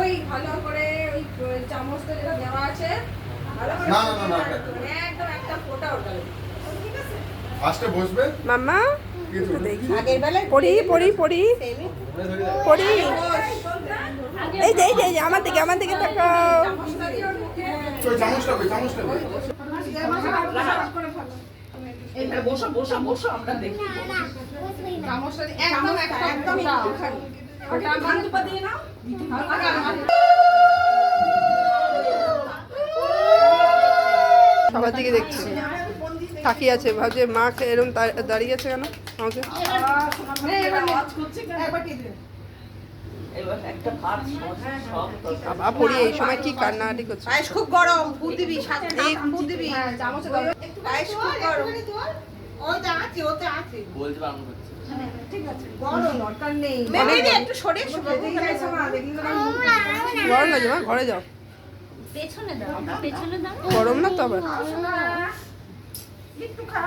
ওই ভালো করে ওই চামচটা যেটা দেওয়া আছে ভালো করে একদম একটা ফোঁটা ওটা ঠিক আছে ফার্স্টে বসবে মাম্মা দেখি আগের বেলায় পড়ি এই যে আমার দিকে তাকাও। ওই চামচটা কই এইবার বসো আমরা দেখি চামচটা একদম একটুখানি ওটা বান্ধবা দিয়ে নাও সবার দিকে দেখছি, তাকিয়ে আছে, ভাবছে মা এরকম দাঁড়িয়ে আছে কেন আমাকে। বাবা পড়ি এই সময় কি কান্নাকাটি করছে। পায়েস খুব গরম, ফুল দিবি সাথে ফুল দিবি চামচে দাও পায়েস খুব গরম ওটা আছে বলতে পারবো না। ঠিক আছে গরম দরকার নেই মেবি একটু সরে দেখি গরম লাগে মা, ঘরে যাও, পেছনে দাও গরম না তো আবার। একটু খা